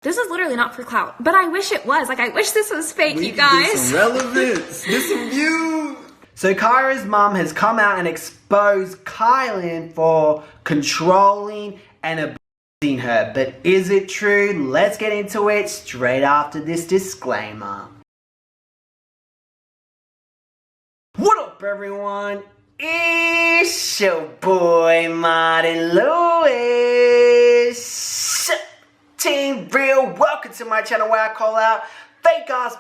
This is literally not for clout, but I wish it was. Like, I wish this was fake, you guys. Get some relevance. Get some views. So Kyrah's mom has come out and exposed Kaelin for controlling and abusing her. But is it true? Let's get into it straight after this disclaimer. What up, everyone? It's your boy Martin Lewis. Team Real, welcome to my channel where I call out fake ass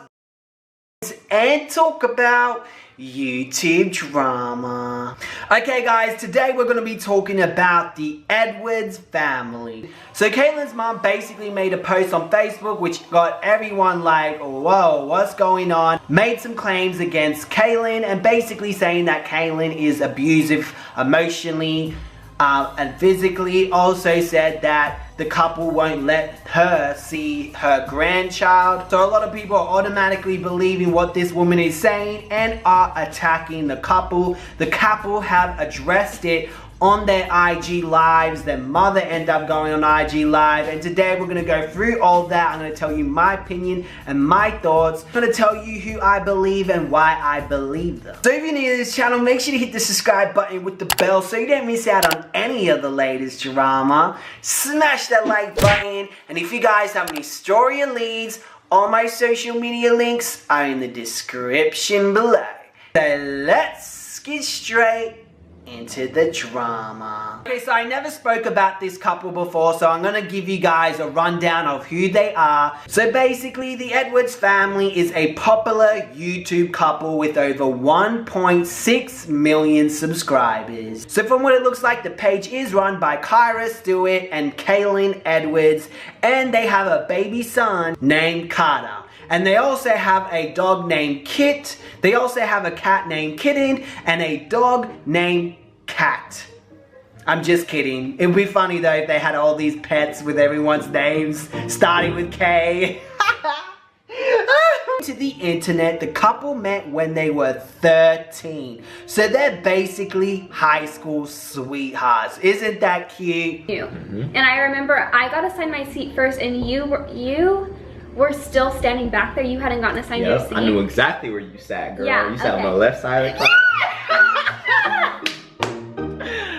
and talk about YouTube drama. Okay guys, today we're going to be talking about the Edwards family. So Kaelin's mom basically made a post on Facebook which got everyone like, whoa, what's going on? Made some claims against Kaelin and basically saying that Kaelin is abusive emotionally and physically. Also said that the couple won't let her see her grandchild. So a lot of people are automatically believing what this woman is saying and are attacking the couple. The couple have addressed it on their IG lives. Their mother ended up going on IG live, and today we're going to go through all that. I'm going to tell you my opinion and my thoughts. I'm going to tell you who I believe and why I believe them. So if you're new to this channel, make sure to hit the subscribe button with the bell so you don't miss out on any of the latest drama. Smash that like button, and if you guys have any story or leads, all my social media links are in the description below. So let's get straight into the drama. Okay, so I never spoke about this couple before, so I'm gonna give you guys a rundown of who they are. So basically, the Edwards family is a popular YouTube couple with over 1.6 million subscribers. So from what it looks like, the page is run by Kyrah Stewart and Kaelin Edwards, and they have a baby son named Kyrah. And they also have a dog named Kit. They also have a cat named Kitten and a dog named Cat. I'm just kidding. It would be funny though if they had all these pets with everyone's names starting with K. To the internet, the couple met when they were 13. So they're basically high school sweethearts. Isn't that cute? And I remember I got assigned my seat first, and you were still standing back there. You hadn't gotten assigned your seat. I knew exactly where you sat, girl. Yeah, you sat on the left side of the class.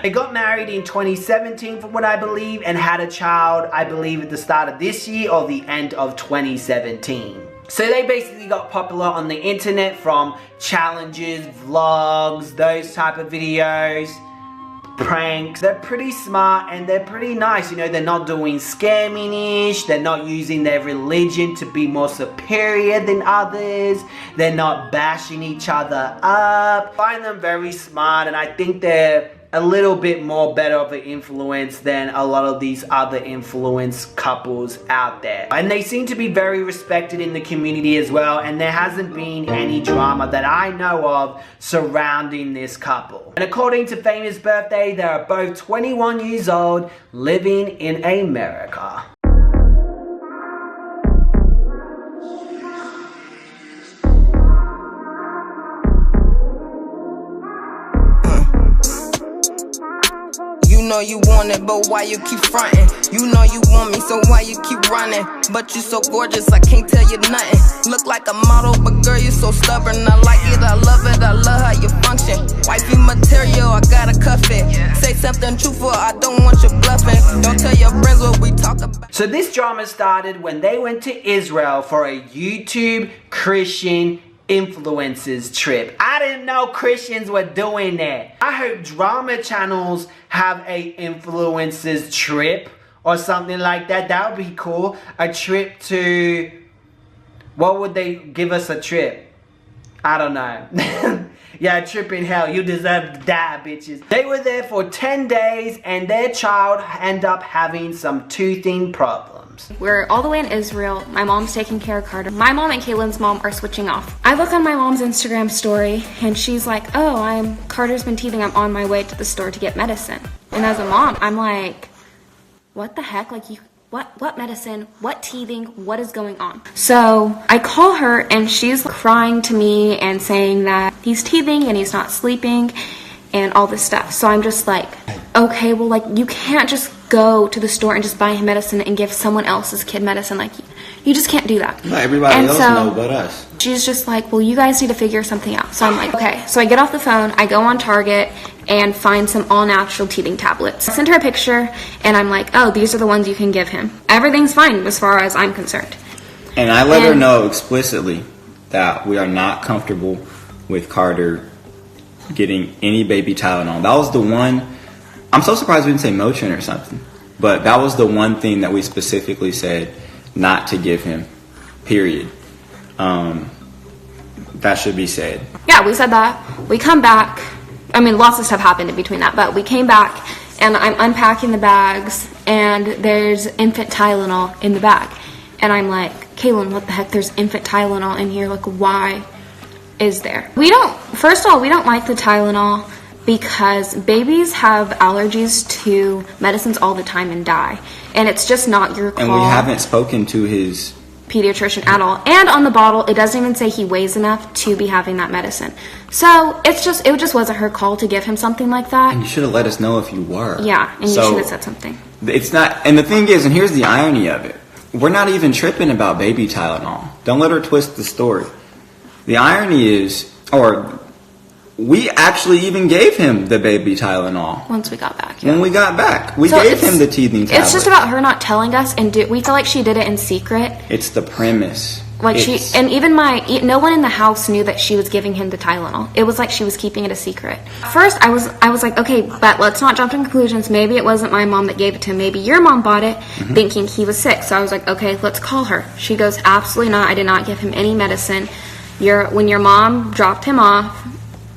They got married in 2017 from what I believe, and had a child, I believe, at the start of this year or the end of 2017. So they basically got popular on the internet from challenges, vlogs, those type of videos, pranks. They're pretty smart and they're pretty nice. You know, they're not doing scamming-ish. They're not using their religion to be more superior than others. They're not bashing each other up. I find them very smart, and I think they're a little bit more better of an influence than a lot of these other influence couples out there. And they seem to be very respected in the community as well, and there hasn't been any drama that I know of surrounding this couple. And according to Famous Birthday, they are both 21 years old, living in America. You know you want it, but why you keep fronting? You know you want me, so why you keep running? But you so gorgeous, I can't tell you nothing. Look like a model, but girl, you so stubborn. I like it, I love how you function. Wifey material, I gotta cuff it. Say something truthful, I don't want you bluffing. Don't tell your friends what we talk about. So this drama started when they went to Israel for a YouTube Christian influencers trip. I didn't know Christians were doing that. I hope drama channels have a influencers trip or something like that. That would be cool. A trip to, what would they give us a trip? I don't know. Yeah, a trip in hell. You deserve to die, bitches. They were there for 10 days and their child ended up having some toothing problems. We're all the way in Israel. My mom's taking care of Carter. My mom and Kaylin's mom are switching off. I look on my mom's Instagram story and she's like, oh, Carter's been teething. I'm on my way to the store to get medicine. And as a mom, I'm like, what the heck? Like, what medicine? What teething? What is going on? So I call her and she's crying to me and saying that he's teething and he's not sleeping and all this stuff. So I'm just like, okay, well, like, you can't just go to the store and just buy him medicine and give someone else's kid medicine. Like, you just can't do that. Not everybody else know but us. She's just like, well, you guys need to figure something out. So I'm like, okay. So I get off the phone, I go on Target and find some all-natural teething tablets. I sent her a picture, and I'm like, oh, these are the ones you can give him. Everything's fine as far as I'm concerned. And I let her know explicitly that we are not comfortable with Carter getting any baby Tylenol. That was the one. I'm so surprised we didn't say Motrin or something. But that was the one thing that we specifically said not to give him, period. That should be said. Yeah, we said that. We come back. I mean, lots of stuff happened in between that, but we came back, and I'm unpacking the bags, and there's infant Tylenol in the bag. And I'm like, Kaelin, what the heck? There's infant Tylenol in here. Like, why is there? First of all, we don't like the Tylenol because babies have allergies to medicines all the time and die. And it's just not your call. And we haven't spoken to his pediatrician at all. And on the bottle, it doesn't even say he weighs enough to be having that medicine. So it just wasn't her call to give him something like that. And you should have let us know if you were. Yeah, and you should have said something. It's not, and the thing is, and here's the irony of it, we're not even tripping about baby Tylenol. Don't let her twist the story. The irony is, we actually even gave him the baby Tylenol. Once we got back. Yeah. When we got back. We gave him the teething tablet. It's just about her not telling us, and we feel like she did it in secret. It's the premise. Like and even no one in the house knew that she was giving him the Tylenol. It was like she was keeping it a secret. First, I was like, okay, but let's not jump to conclusions. Maybe it wasn't my mom that gave it to him. Maybe your mom bought it thinking he was sick. So I was like, okay, let's call her. She goes, absolutely not. I did not give him any medicine. When your mom dropped him off,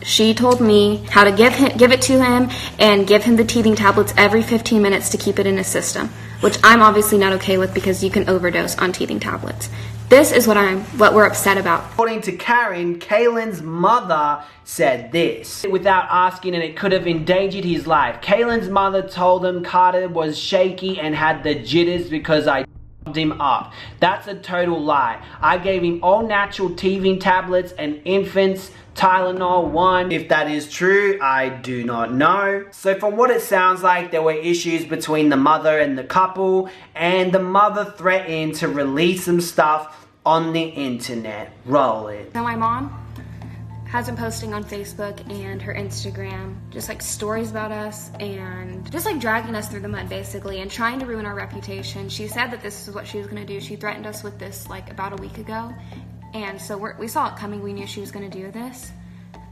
she told me how to give it to him and give him the teething tablets every 15 minutes to keep it in his system, which I'm obviously not okay with because you can overdose on teething tablets. This is what we're upset about. According to Karen, Kaelin's mother said this without asking, and it could have endangered his life. Kaelin's mother told him Carter was shaky and had the jitters because I him up. That's a total lie. I gave him all natural teething tablets and infants Tylenol 1. If that is true, I do not know. So from what it sounds like, there were issues between the mother and the couple, and the mother threatened to release some stuff on the internet. Roll it. Now my mom has been posting on Facebook and her Instagram just like stories about us and just like dragging us through the mud basically and trying to ruin our reputation. She said that this is what she was going to do. She threatened us with this like about a week ago, and so we saw it coming. We knew she was going to do this.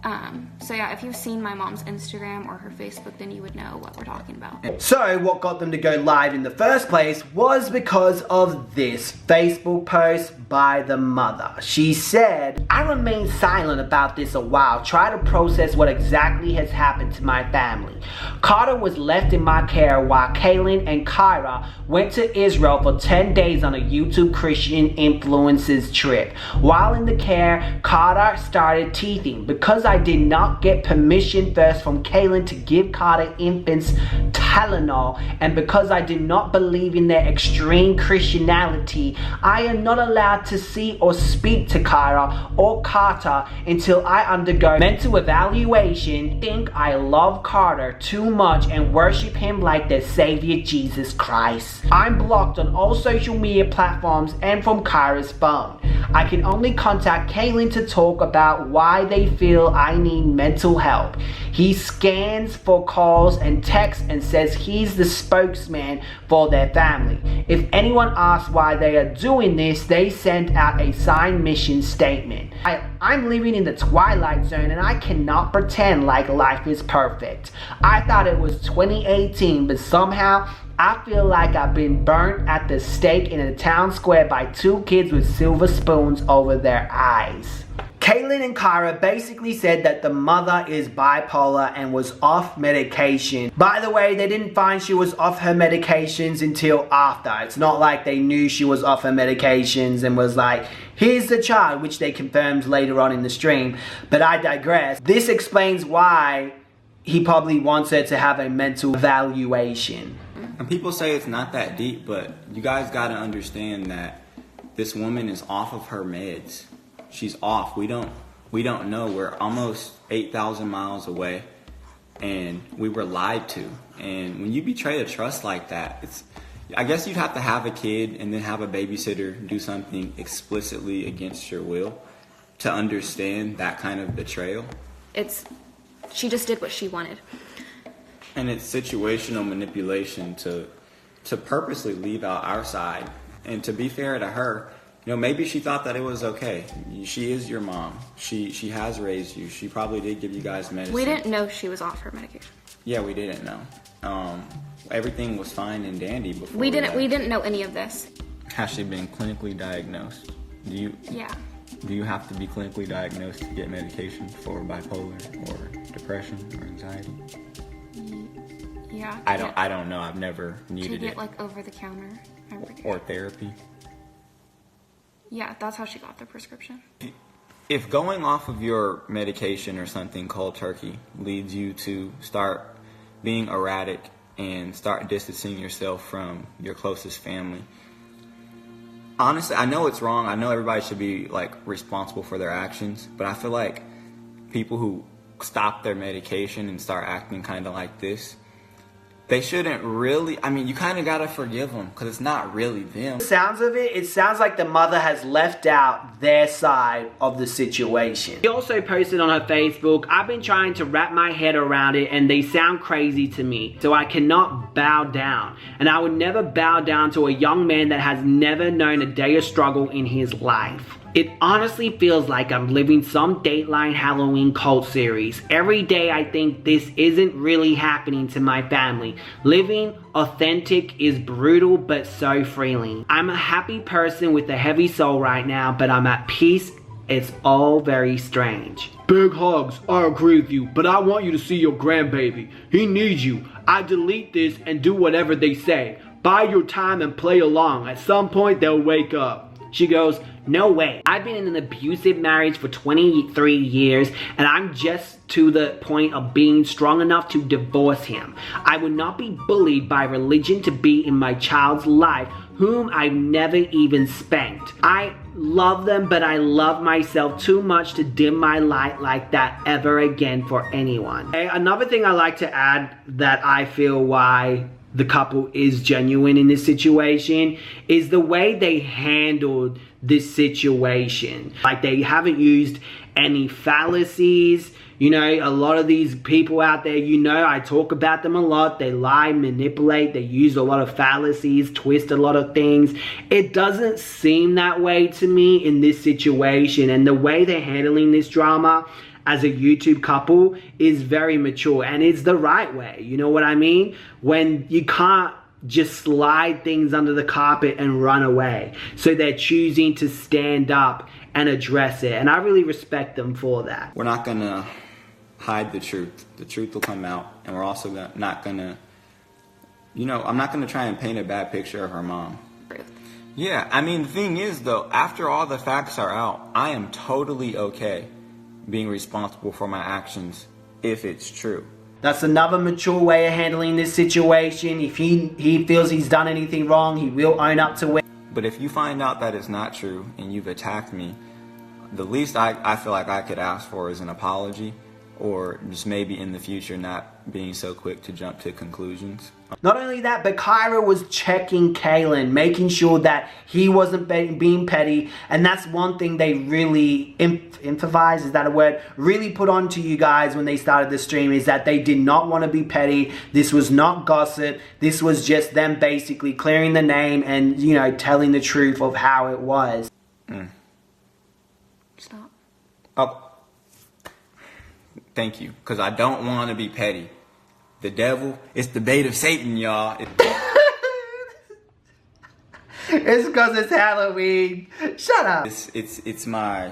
So yeah, if you've seen my mom's Instagram or her Facebook, then you would know what we're talking about. So what got them to go live in the first place was because of this Facebook post by the mother. She said, I remained silent about this a while, try to process what exactly has happened to my family. Carter was left in my care while Kaelin and Kyrah went to Israel for 10 days on a YouTube Christian influencers trip. While in the care, Carter started teething. Because I did not get permission first from Kaelin to give Carter infants Tylenol, and because I did not believe in their extreme Christianity, I am not allowed to see or speak to Kyrah or Carter until I undergo mental evaluation. I think I love Carter too much and worship him like their savior Jesus Christ. I'm blocked on all social media platforms and from Kyrah's phone. I can only contact Kaelin to talk about why they feel I need mental help. He scans for calls and texts and says he's the spokesman for their family. If anyone asks why they are doing this, they send out a signed mission statement. I'm living in the twilight zone and I cannot pretend like life is perfect. I thought it was 2018, but somehow I feel like I've been burnt at the stake in a town square by two kids with silver spoons over their eyes. Kaelin and Kyrah basically said that the mother is bipolar and was off medication. By the way, they didn't find she was off her medications until after. It's not like they knew she was off her medications and was like, here's the child, which they confirmed later on in the stream. But I digress. This explains why he probably wants her to have a mental evaluation. And people say it's not that deep, but you guys gotta understand that this woman is off of her meds. She's off. We don't know. We're almost 8,000 miles away. and we were lied to. And when you betray a trust like that, I guess you'd have to have a kid and then have a babysitter do something explicitly against your will to understand that kind of betrayal. She just did what she wanted. And it's situational manipulation to purposely leave out our side. And to be fair to her, maybe she thought that it was okay. She is your mom. She has raised you. She probably did give you guys medicine. We didn't know she was off her medication. Yeah, we didn't know. Everything was fine and dandy before we didn't know any of this. Has she been clinically diagnosed? Yeah. Do you have to be clinically diagnosed to get medication for bipolar or depression or anxiety? Yeah. I don't know. I've never needed to get it. Like over the counter. Or therapy. Yeah, that's how she got the prescription. If going off of your medication or something cold turkey leads you to start being erratic and start distancing yourself from your closest family, honestly, I know it's wrong. I know everybody should be responsible for their actions, but I feel like people who stop their medication and start acting kind of like this, they shouldn't really, you kind of got to forgive them because it's not really them. Sounds of it sounds like the mother has left out their side of the situation. She also posted on her Facebook, I've been trying to wrap my head around it and they sound crazy to me, so I cannot bow down. And I would never bow down to a young man that has never known a day of struggle in his life. It honestly feels like I'm living some Dateline Halloween cult series. Every day I think this isn't really happening to my family. Living authentic is brutal but so freeing. I'm a happy person with a heavy soul right now, but I'm at peace. It's all very strange. Big hugs, I agree with you, but I want you to see your grandbaby. He needs you. I delete this and do whatever they say. Buy your time and play along. At some point they'll wake up. She goes, no way. I've been in an abusive marriage for 23 years and I'm just to the point of being strong enough to divorce him. I would not be bullied by religion to be in my child's life, whom I've never even spanked. I love them, but I love myself too much to dim my light like that ever again for anyone. Okay, another thing I like to add that I feel why the couple is genuine in this situation is the way they handled this situation. They haven't used any fallacies. A lot of these people out there, I talk about them a lot. They lie, manipulate, they use a lot of fallacies, twist a lot of things. It doesn't seem that way to me in this situation, and the way they're handling this drama as a YouTube couple is very mature, and it's the right way. You know what I mean? When you can't just slide things under the carpet and run away. So they're choosing to stand up and address it, and I really respect them for that. We're not gonna hide the truth. The truth will come out, and we're also not gonna, I'm not gonna try and paint a bad picture of her mom. Yeah, the thing is though, after all the facts are out, I am totally okay being responsible for my actions if it's true. That's another mature way of handling this situation. If he feels he's done anything wrong, he will own up to it. But if you find out that it's not true and you've attacked me, the least I feel like I could ask for is an apology, or just maybe in the future not being so quick to jump to conclusions. Not only that, but Kyrah was checking Kaelin, making sure that he wasn't being petty, and that's one thing they really emphasize, is that a word, really put on to you guys when they started the stream, is that they did not want to be petty. This was not gossip. This was just them basically clearing the name and, telling the truth of how it was. Stop. Oh. Thank you, because I don't want to be petty. The devil, it's the bait of Satan, y'all. It's because it's Halloween. Shut up. It's my...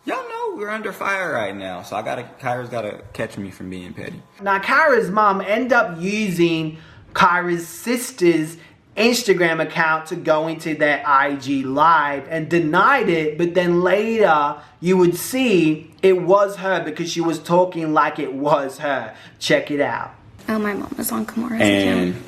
Y'all know we're under fire right now, so Kyrah's gotta catch me from being petty. Now, Kyrah's mom ended up using Kyrah's sister's Instagram account to go into their IG live and denied it, but then later you would see it was her because she was talking like it was her. Check it out. Oh, my mom is on Kimura's and account.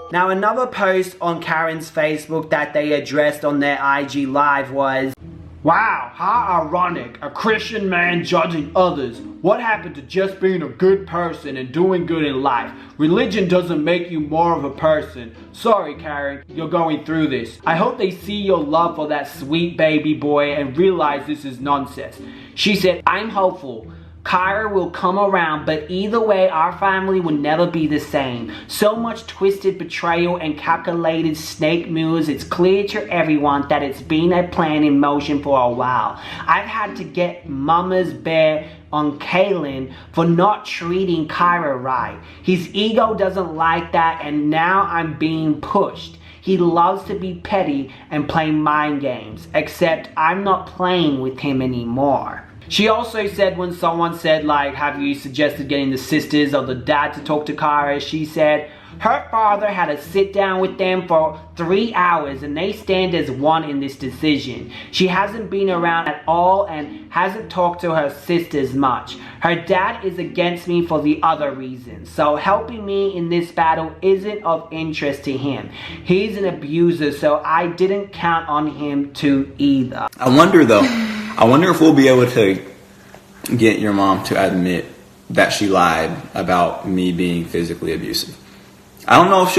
Now, another post on Karen's Facebook that they addressed on their IG Live was, "Wow, how ironic, a Christian man judging others. What happened to just being a good person and doing good in life? Religion doesn't make you more of a person. Sorry, Karen, you're going through this. I hope they see your love for that sweet baby boy and realize this is nonsense." She said, "I'm hopeful. Kyrah will come around, but either way, our family will never be the same. So much twisted betrayal and calculated snake moves. It's clear to everyone that it's been a plan in motion for a while. I've had to get mama's bear on Kaelin for not treating Kyrah right. His ego doesn't like that, and now I'm being pushed. He loves to be petty and play mind games, except I'm not playing with him anymore." She also said, when someone said, like, "Have you suggested getting the sisters or the dad to talk to Kyrah?" She said, "Her father had a sit down with them for 3 hours and they stand as one in this decision. She hasn't been around at all and hasn't talked to her sisters much. Her dad is against me for the other reasons, so helping me in this battle isn't of interest to him. He's an abuser, so I didn't count on him to either." I wonder if we'll be able to get your mom to admit that she lied about me being physically abusive. I don't know if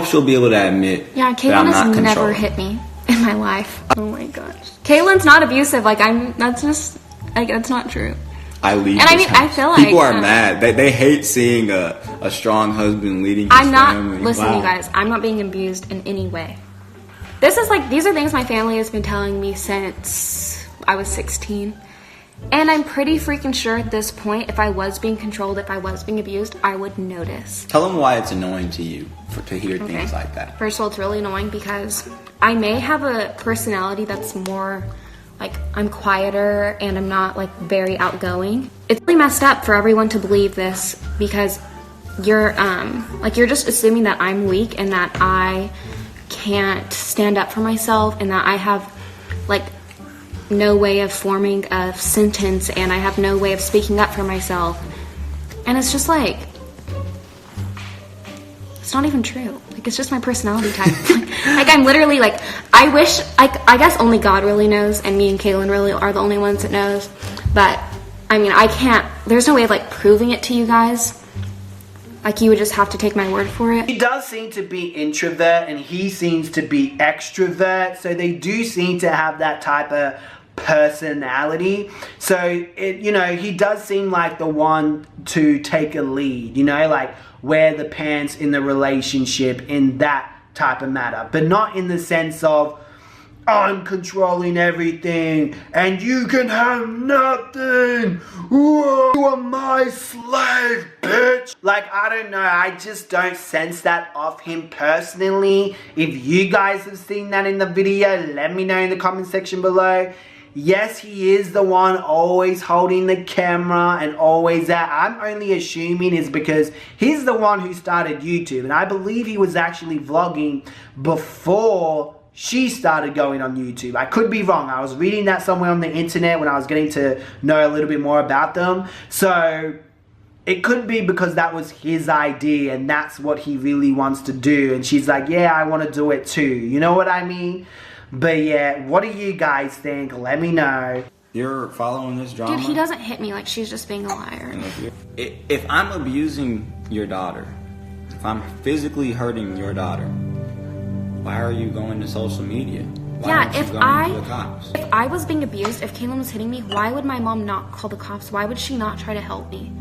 she'll be able to admit that I'm Kaelin not has never controlling. hit me in my life. Oh my gosh. Kaylin's not abusive. That's not true. I leave. And I mean, I feel like people are mad. They hate seeing a strong husband leading his I'm not, family. listen, Wow. you guys, I'm not being abused in any way. These are things my family has been telling me since I was 16. And I'm pretty freaking sure at this point, if I was being controlled, if I was being abused, I would notice. Tell them why it's annoying to you to hear things like that. First of all, it's really annoying because I may have a personality that's more like, I'm quieter and I'm not like very outgoing. It's really messed up for everyone to believe this because you're just assuming that I'm weak and that I can't stand up for myself and that I have like no way of forming a sentence and I have no way of speaking up for myself. And it's just like, it's not even true. Like, it's just my personality type. like I'm literally like, I wish, I guess only God really knows and me and Kaelin really are the only ones that knows. But I mean, I can't, there's no way of like proving it to you guys. Like, you would just have to take my word for it. He does seem to be introvert and he seems to be extrovert, so they do seem to have that type of personality. So he does seem like the one to take a lead, like wear the pants in the relationship in that type of matter, but not in the sense of I'm controlling everything and you can have nothing. Whoa, you are my slave, bitch. Like, I don't know, I just don't sense that of him personally. If you guys have seen that in the video, let me know in the comment section below. Yes, he is the one always holding the camera and always that. I'm only assuming is because he's the one who started YouTube, and I believe he was actually vlogging before she started going on YouTube. I could be wrong. I was reading that somewhere on the internet when I was getting to know a little bit more about them. So it could be because that was his idea and that's what he really wants to do. And she's like, yeah, I want to do it too. You know what I mean? But yeah, what do you guys think? Let me know. You're following this drama? Dude, he doesn't hit me. Like, she's just being a liar. If I'm abusing your daughter, if I'm physically hurting your daughter, why are you going to social media? Why aren't you going to the cops? If I was being abused, if Kaelin was hitting me, why would my mom not call the cops? Why would she not try to help me?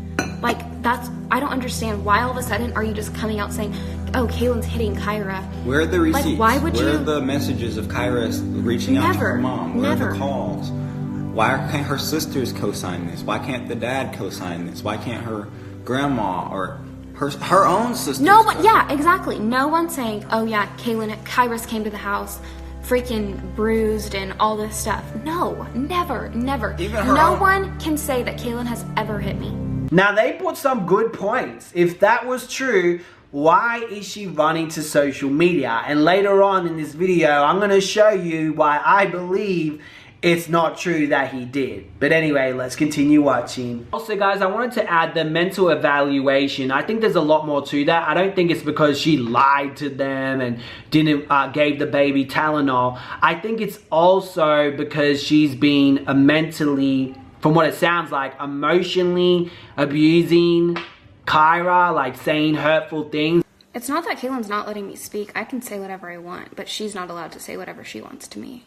Like, I don't understand. Why all of a sudden are you just coming out saying, oh, Kaelin's hitting Kyrah? Where are the receipts? Like, why would Where are the messages of Kyrah reaching out to her mom? Where are the calls? Why can't her sisters co-sign this? Why can't the dad co-sign this? Why can't her grandma or her own sister? No, but yeah, exactly. No one's saying, oh yeah, Kyrah came to the house freaking bruised and all this stuff. No, never. No one can say that Kaelin has ever hit me. Now, they put some good points. If that was true, why is she running to social media? And later on in this video, I'm going to show you why I believe it's not true that he did. But anyway, let's continue watching. Also guys, I wanted to add the mental evaluation. I think there's a lot more to that. I don't think it's because she lied to them and didn't gave the baby Tylenol. I think it's also because she's been mentally, from what it sounds like, emotionally abusing Kyrah, like saying hurtful things. It's not that Kaelin's not letting me speak. I can say whatever I want, but she's not allowed to say whatever she wants to me.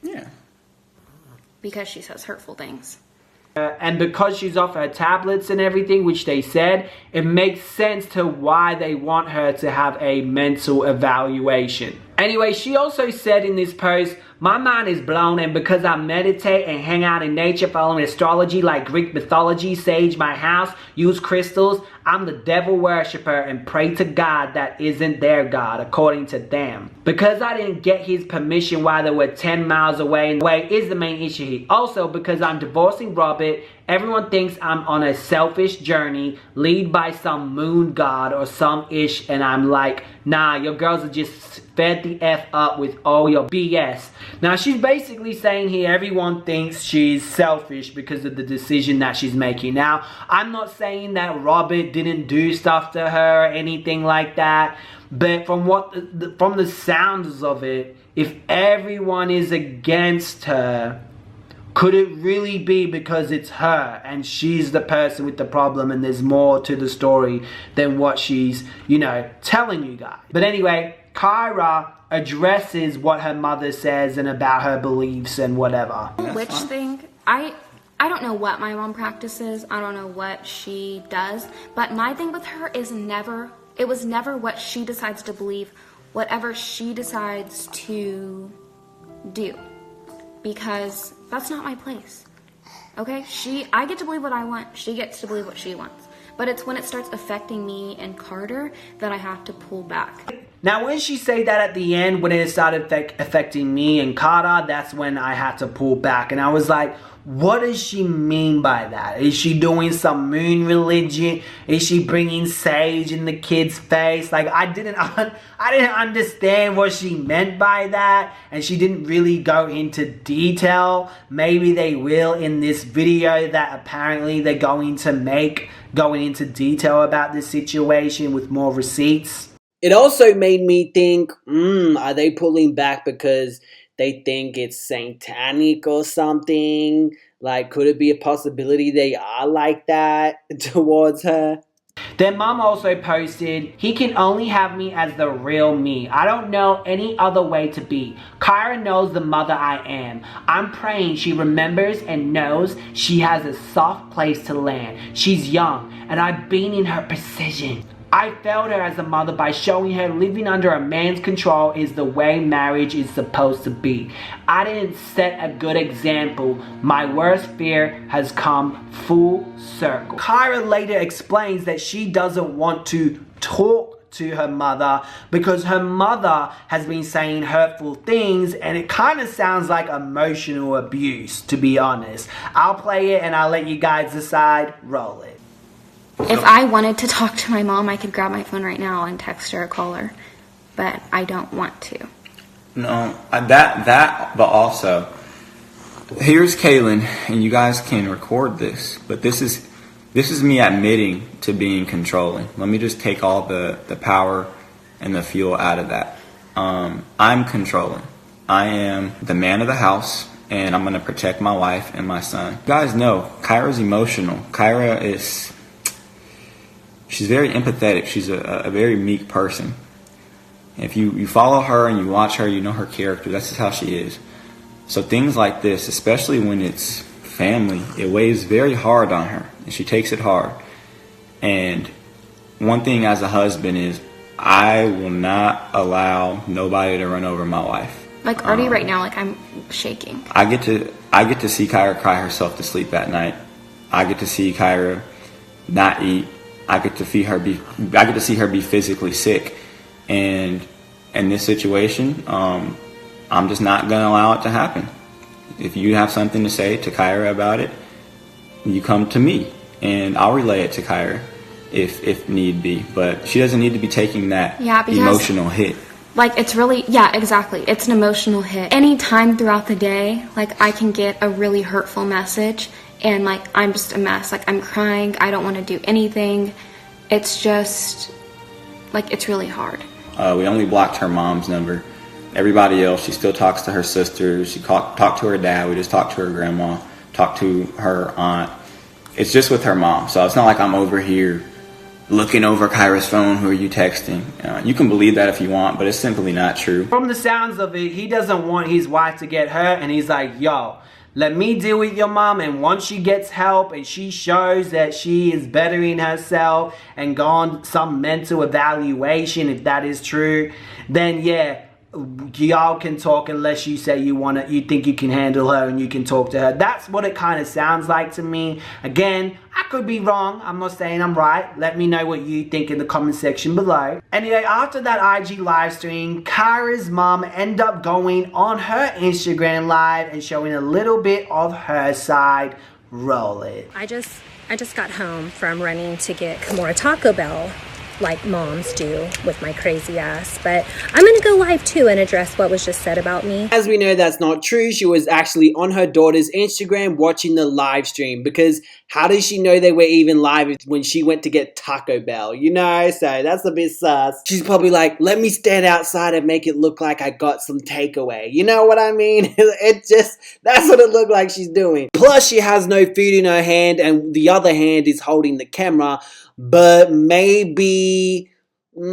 Yeah. Because she says hurtful things. And because she's off her tablets and everything, which they said, it makes sense to why they want her to have a mental evaluation. Anyway, she also said in this post, my mind is blown, and because I meditate and hang out in nature following astrology like Greek mythology, sage my house, use crystals, I'm the devil worshiper and pray to God that isn't their God, according to them. Because I didn't get his permission while they were 10 miles away, and away is the main issue here. Also, because I'm divorcing Robert, everyone thinks I'm on a selfish journey, lead by some moon god or some ish, and I'm like, nah, your girls are just fed the F up with all your BS. Now, she's basically saying here everyone thinks she's selfish because of the decision that she's making. Now, I'm not saying that Robert didn't do stuff to her or anything like that, but from the sounds of it, if everyone is against her, could it really be because it's her and she's the person with the problem and there's more to the story than what she's, you know, telling you guys? But anyway, Kyrah addresses what her mother says and about her beliefs and whatever. Which thing, I don't know what my mom practices. I don't know what she does. But my thing with her is it was never what she decides to believe, whatever she decides to do. Because that's not my place. Okay? I get to believe what I want. She gets to believe what she wants. But it's when it starts affecting me and Carter that I have to pull back. Now, when she said that at the end, when it started affecting me and Carter, that's when I had to pull back. And I was like, what does she mean by that? Is she doing some moon religion? Is she bringing sage in the kid's face? Like, I didn't understand what she meant by that, and she didn't really go into detail. Maybe they will in this video that apparently they're going to make, going into detail about this situation with more receipts. It also made me think, are they pulling back because they think it's satanic or something? Like, could it be a possibility they are like that towards her? Their mom also posted, he can only have me as the real me. I don't know any other way to be. Kyrah knows the mother I am. I'm praying she remembers and knows she has a soft place to land. She's young, and I've been in her precision. I failed her as a mother by showing her living under a man's control is the way marriage is supposed to be. I didn't set a good example. My worst fear has come full circle. Kyrah later explains that she doesn't want to talk to her mother because her mother has been saying hurtful things, and it kind of sounds like emotional abuse, to be honest. I'll play it and I'll let you guys decide. Roll it. If I wanted to talk to my mom, I could grab my phone right now and text her or call her. But I don't want to. No, but also, here's Kaelin, and you guys can record this, but this is me admitting to being controlling. Let me just take all the power and the fuel out of that. I'm controlling. I am the man of the house, and I'm going to protect my wife and my son. You guys know, Kyrah's emotional. Kyrah is... She's very empathetic. She's a very meek person. If you follow her and you watch her, you know her character. That's just how she is. So things like this, especially when it's family, it weighs very hard on her. And she takes it hard. And one thing as a husband is I will not allow nobody to run over my wife. Like already right now, like I'm shaking. I get to see Kyrah cry herself to sleep at night. I get to see Kyrah not eat. I get to see her be physically sick, and in this situation, I'm just not going to allow it to happen. If you have something to say to Kyrah about it, you come to me, and I'll relay it to Kyrah if need be. But she doesn't need to be taking that emotional hit. Like, it's really, yeah, exactly. It's an emotional hit. Anytime throughout the day, like, I can get a really hurtful message and, like, I'm just a mess. Like, I'm crying. I don't want to do anything. It's just, like, it's really hard. We only blocked her mom's number. Everybody else, she still talks to her sisters. She talked to her dad. We just talked to her grandma, talked to her aunt. It's just with her mom. So it's not like I'm over here looking over Kyrah's phone, who are you texting? You can believe that if you want, but it's simply not true. From the sounds of it, he doesn't want his wife to get hurt, and he's like, yo, let me deal with your mom, and once she gets help and she shows that she is bettering herself and gone some mental evaluation, if that is true, then yeah, y'all can talk unless you say you think you can handle her and you can talk to her. That's what it kind of sounds like to me. Again, I could be wrong. I'm not saying I'm right. Let me know what you think in the comment section below. Anyway, after that IG live stream, Kyrah's mom ended up going on her Instagram live and showing a little bit of her side. Roll it. I just got home from running to get Kimura Taco Bell, like moms do with my crazy ass, but I'm gonna go live too and address what was just said about me. As we know, that's not true. She was actually on her daughter's Instagram watching the live stream, because how did she know they were even live when she went to get Taco Bell, you know? So that's a bit sus. She's probably like, let me stand outside and make it look like I got some takeaway, you know what I mean? That's what it looked like she's doing. Plus, she has no food in her hand and the other hand is holding the camera. But maybe she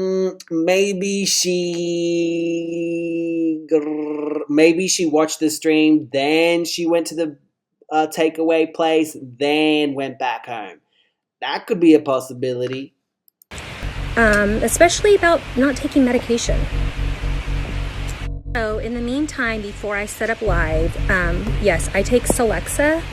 watched the stream, then she went to the takeaway place, then went back home. That could be a possibility. Especially about not taking medication. So in the meantime, before I set up live, yes, I take Celexa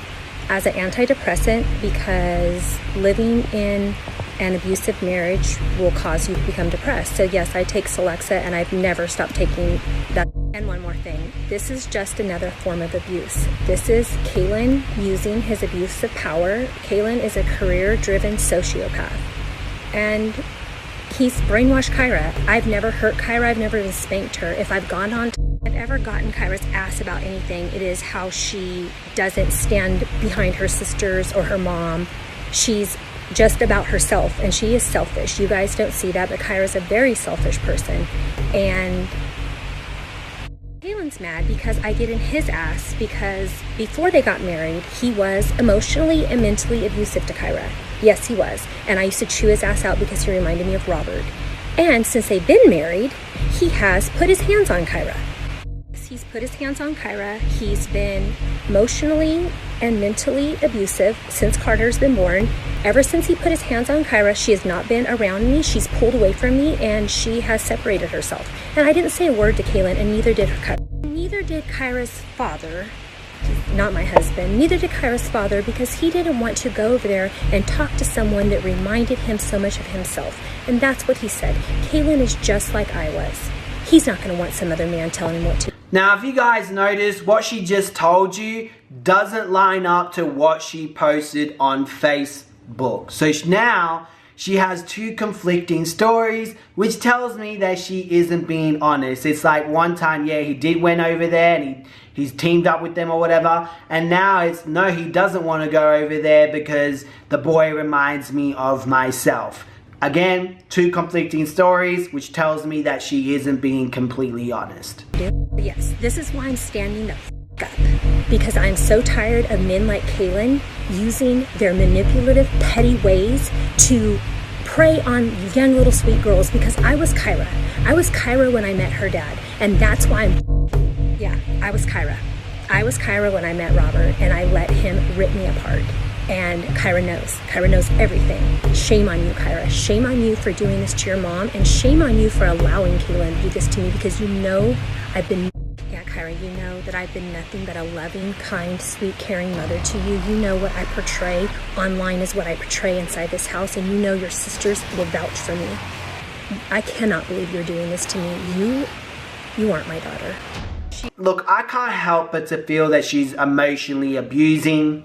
as an antidepressant because living in an abusive marriage will cause you to become depressed. So yes, I take Celexa and I've never stopped taking that. And one more thing, this is just another form of abuse. This is Kaelin using his abuse of power. Kaelin is a career-driven sociopath. And he's brainwashed Kyrah. I've never hurt Kyrah. I've never even spanked her. If I've ever gotten Kyrah's ass about anything, it is how she doesn't stand behind her sisters or her mom. She's just about herself, and she is selfish. You guys don't see that, but Kyrah's a very selfish person. And Kaelin's mad because I get in his ass, because before they got married, he was emotionally and mentally abusive to Kyrah. Yes, he was. And I used to chew his ass out because he reminded me of Robert. And since they've been married, he has put his hands on Kyrah. He's put his hands on Kyrah. He's been emotionally and mentally abusive since Carter's been born. Ever since he put his hands on Kyrah, she has not been around me. She's pulled away from me, and she has separated herself. And I didn't say a word to Kaelin, and neither did Kyrah. Neither did Kyrah's father, not my husband, neither did Kyrah's father, because he didn't want to go over there and talk to someone that reminded him so much of himself. And that's what he said. Kaelin is just like I was. He's not going to want some other man telling him what to do. Now, if you guys notice, what she just told you doesn't line up to what she posted on Facebook. So now she has two conflicting stories, which tells me that she isn't being honest. It's like one time, yeah, he did went over there and he's teamed up with them or whatever. And now it's, no, he doesn't want to go over there because the boy reminds me of myself. Again, two conflicting stories, which tells me that she isn't being completely honest. Yes, this is why I'm standing the f*** up. Because I'm so tired of men like Kaelin using their manipulative, petty ways to prey on young little sweet girls. Because I was Kyrah. I was Kyrah when I met her dad. And that's why I was Kyrah. I was Kyrah when I met Robert, and I let him rip me apart. And Kyrah knows. Kyrah knows everything. Shame on you, Kyrah. Shame on you for doing this to your mom, and shame on you for allowing Kaelin to do this to me, because you know I've been... Yeah, Kyrah, you know that I've been nothing but a loving, kind, sweet, caring mother to you. You know what I portray online is what I portray inside this house, and you know your sisters will vouch for me. I cannot believe you're doing this to me. You aren't my daughter. Look, I can't help but to feel that she's emotionally abusing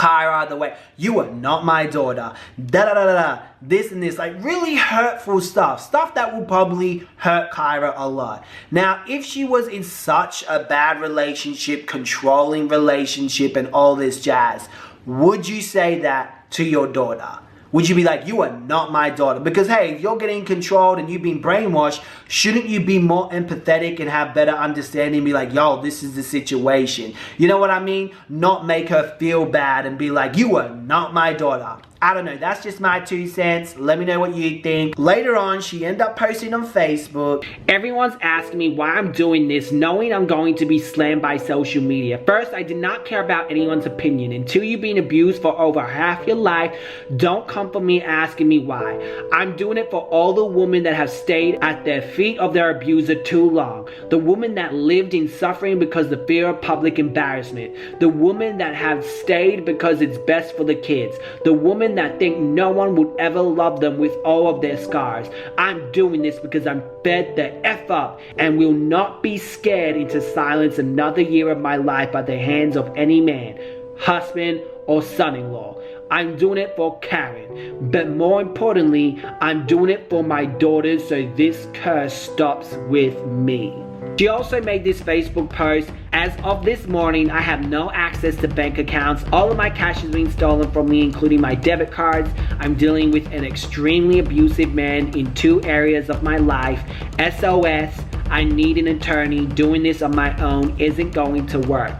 Kyrah the way. You are not my daughter. Da da da da da. This and this. Like really hurtful stuff. Stuff that will probably hurt Kyrah a lot. Now, if she was in such a bad relationship, controlling relationship and all this jazz, would you say that to your daughter? Would you be like, you are not my daughter? Because hey, if you're getting controlled and you've been brainwashed, shouldn't you be more empathetic and have better understanding? Be like, yo, this is the situation. You know what I mean? Not make her feel bad and be like, you are not my daughter. I don't know, that's just my 2 cents. Let me know what you think. Later on, she ended up posting on Facebook. Everyone's asking me why I'm doing this, knowing I'm going to be slammed by social media. First, I did not care about anyone's opinion. Until you've been abused for over half your life, don't come for me asking me why. I'm doing it for all the women that have stayed at the feet of their abuser too long. The women that lived in suffering because of the fear of public embarrassment. The women that have stayed because it's best for the kids. The women that think no one would ever love them with all of their scars. I'm doing this because I'm fed the F up and will not be scared into silence another year of my life by the hands of any man, husband, or son-in-law. I'm doing it for Karen, but more importantly, I'm doing it for my daughters so this curse stops with me. She also made this Facebook post, as of this morning, I have no access to bank accounts. All of my cash has been stolen from me, including my debit cards. I'm dealing with an extremely abusive man in 2 areas of my life. SOS, I need an attorney. Doing this on my own isn't going to work.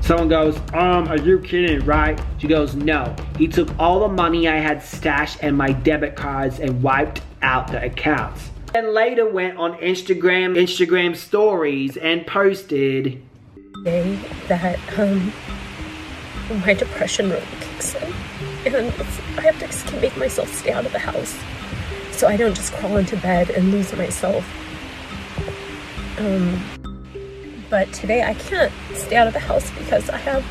Someone goes, are you kidding, right? She goes, no. He took all the money I had stashed and my debit cards and wiped out the accounts. And later went on Instagram stories and posted, Day that my depression really kicks in, and I have to just make myself stay out of the house so I don't just crawl into bed and lose myself. But today I can't stay out of the house because I have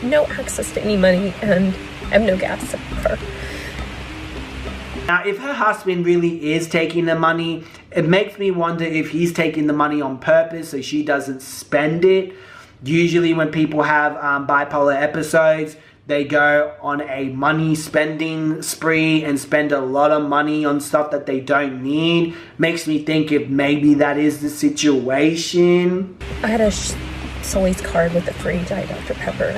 no access to any money and I have no gas in the car. Now, if her husband really is taking the money, it makes me wonder if he's taking the money on purpose so she doesn't spend it. Usually when people have bipolar episodes, they go on a money spending spree and spend a lot of money on stuff that they don't need. Makes me think if maybe that is the situation. I had a Sully's card with a free Diet Dr. Pepper,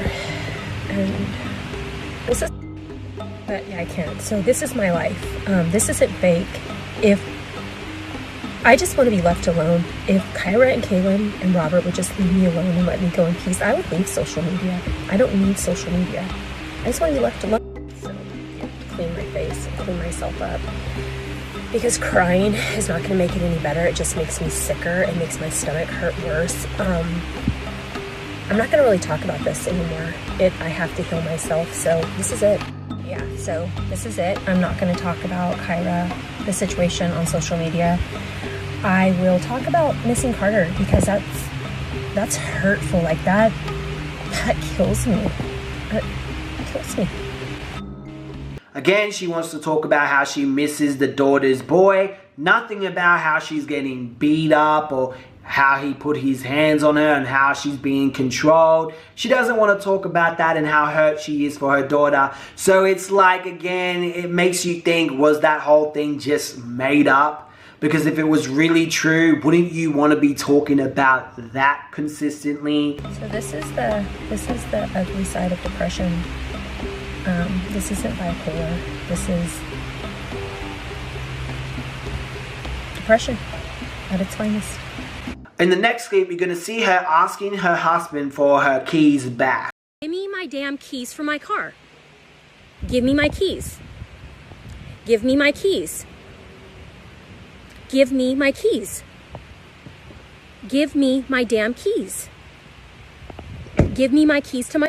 and this is, but yeah, I can't. So this is my life. This isn't fake. If I just want to be left alone. If Kyrah and Kaelin and Robert would just leave me alone and let me go in peace, I would leave social media. I don't need social media. I just want to be left alone. So I have to clean my face and clean myself up. Because crying is not going to make it any better. It just makes me sicker. It makes my stomach hurt worse. I'm not going to really talk about this anymore. I have to heal myself. So this is it. Yeah, so this is it. I'm not going to talk about Kyrah, the situation on social media. I will talk about missing Carter because that's hurtful. Like that kills me. That kills me. Again, she wants to talk about how she misses the daughter's boy. Nothing about how she's getting beat up or how he put his hands on her and how she's being controlled. She doesn't want to talk about that and how hurt she is for her daughter. So it's like, again, it makes you think, was that whole thing just made up? Because if it was really true, wouldn't you want to be talking about that consistently? So this is the ugly side of depression. This isn't bipolar. This is depression at its finest. In the next clip, you're going to see her asking her husband for her keys back. Give me my damn keys for my car. Give me my keys. Give me my keys. Give me my keys. Give me my damn keys. Give me my keys to my...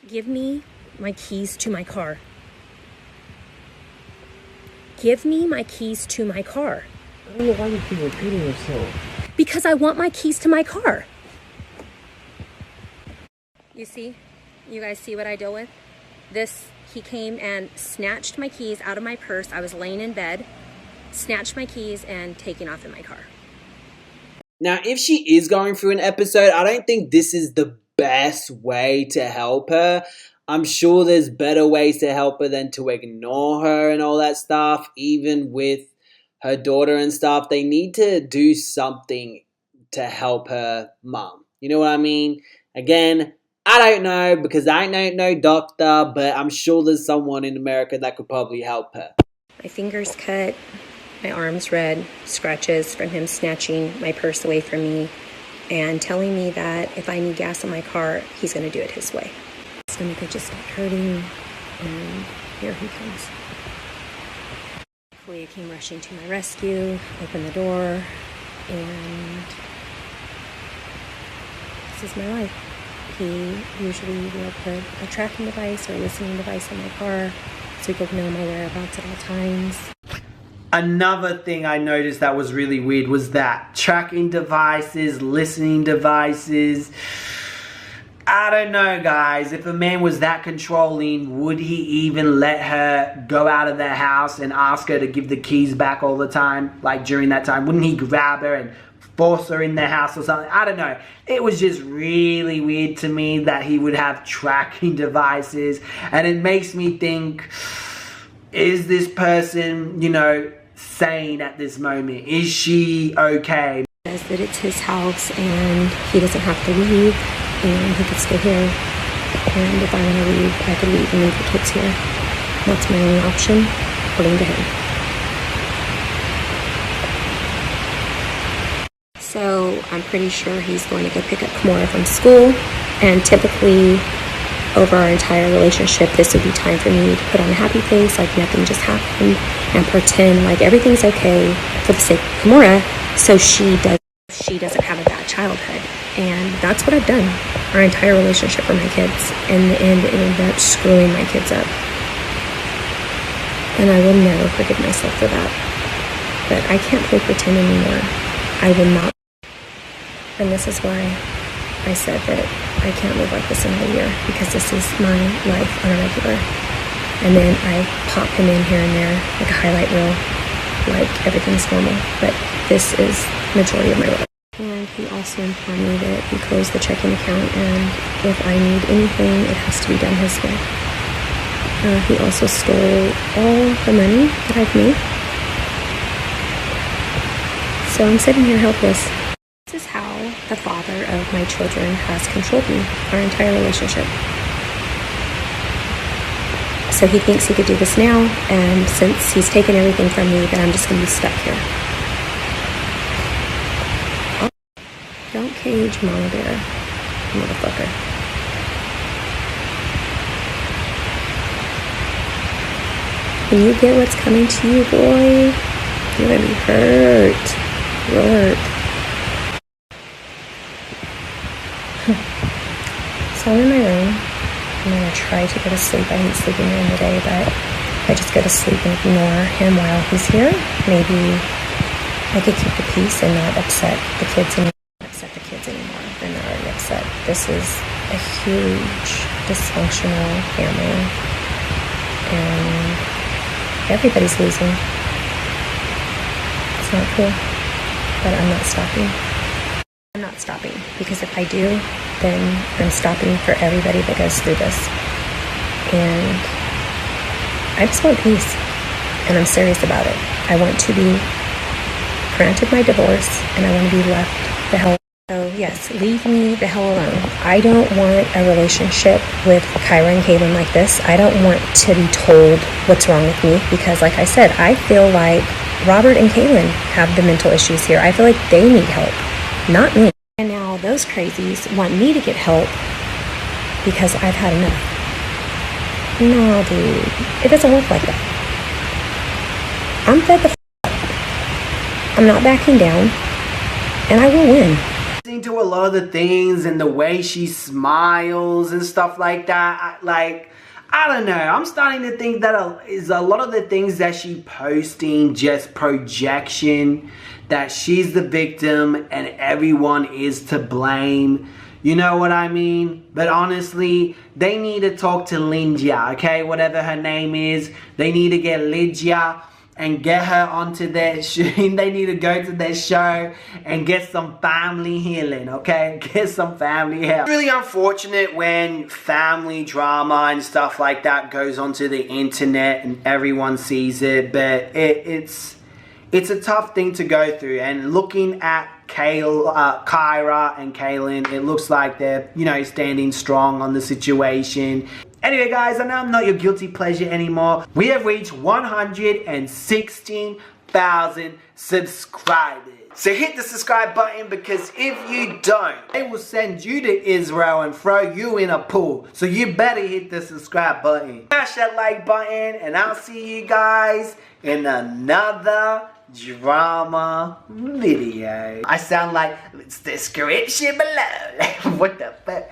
Give me my keys to my car. Give me my keys to my car. I don't know why you keep repeating yourself. Because I want my keys to my car. You see? You guys see what I deal with? He came and snatched my keys out of my purse. I was laying in bed, snatched my keys and taken off in my car. Now, if she is going through an episode, I don't think this is the best way to help her. I'm sure there's better ways to help her than to ignore her and all that stuff, even with her daughter and stuff. They need to do something to help her mom. You know what I mean? Again, I don't know because I ain't no doctor, but I'm sure there's someone in America that could probably help her. My finger's cut, my arm's red, scratches from him snatching my purse away from me and telling me that if I need gas in my car, he's going to do it his way. My stomach had just stopped hurting, and here he comes. Cloe came rushing to my rescue, opened the door, and this is my life. He usually will put a tracking device or a listening device in my car so he could know my whereabouts at all times. Another thing I noticed that was really weird was that tracking devices, listening devices. I don't know, guys. If a man was that controlling, would he even let her go out of their house and ask her to give the keys back all the time? Like during that time, wouldn't he grab her and force her in their house or something? I don't know. It was just really weird to me that he would have tracking devices. And it makes me think, is this person, you know, sane at this moment? Is she okay? He says that it's his house and he doesn't have to leave and he could stay here. And if I want to leave, I could leave and leave the kids here. That's my only option, according to him. So I'm pretty sure he's going to go pick up Kyrah from school, and typically over our entire relationship, this would be time for me to put on a happy face like nothing just happened and pretend like everything's okay for the sake of Kyrah so she doesn't have a bad childhood. And that's what I've done our entire relationship for my kids. In the end, it ended up screwing my kids up. And I will never forgive myself for that. But I can't play pretend anymore. I will not. And this is why I said that I can't live like this another year, because this is my life on a regular. And then I pop him in here and there like a highlight reel, like everything's normal. But this is majority of my life. And he also informed me that he closed the checking account, and if I need anything, it has to be done his way. He also stole all the money that I've made. So I'm sitting here helpless. This is how the father of my children has controlled me our entire relationship. So he thinks he could do this now, and since he's taken everything from me, then I'm just going to be stuck here. Don't cage Mama Bear, motherfucker. When you get what's coming to you, boy, you're going to be hurt. Real hurt. So I'm in my room. I'm going to try to go to sleep. I hate sleeping during the day, but I just go to sleep and ignore him while he's here. Maybe I could keep the peace and not upset the kids anymore. They're not already upset. This is a huge dysfunctional family, and everybody's losing. It's not cool, but I'm not stopping. I'm not stopping, because if I do, then I'm stopping for everybody that goes through this. And I just want peace, and I'm serious about it. I want to be granted my divorce, and I want to be left the hell. So yes, leave me the hell alone. I don't want a relationship with Kyrah and Kaelin like this. I don't want to be told what's wrong with me, because like I said, I feel like Robert and Kaelin have the mental issues here. I feel like they need help, not me. And now those crazies want me to get help because I've had enough. No, dude, it doesn't work like that. I'm fed the up. I'm not backing down, and I will win. Listening to a lot of the things and the way she smiles and stuff like that, I don't know. I'm starting to think that is a lot of the things that she posting just projection, that she's the victim and everyone is to blame. You know what I mean? But honestly, they need to talk to Lydia, okay? Whatever her name is. They need to get Lydia and get her onto their show. They need to go to their show and get some family healing, okay? Get some family help. It's really unfortunate when family drama and stuff like that goes onto the internet and everyone sees it, but it's a tough thing to go through. And looking at Kyrah and Kaelin, it looks like they're, you know, standing strong on the situation. Anyway, guys, I know I'm not your guilty pleasure anymore. We have reached 116,000 subscribers. So hit the subscribe button, because if you don't, they will send you to Israel and throw you in a pool. So you better hit the subscribe button. Smash that like button, and I'll see you guys in another drama video. I sound like it's description below. What the fuck?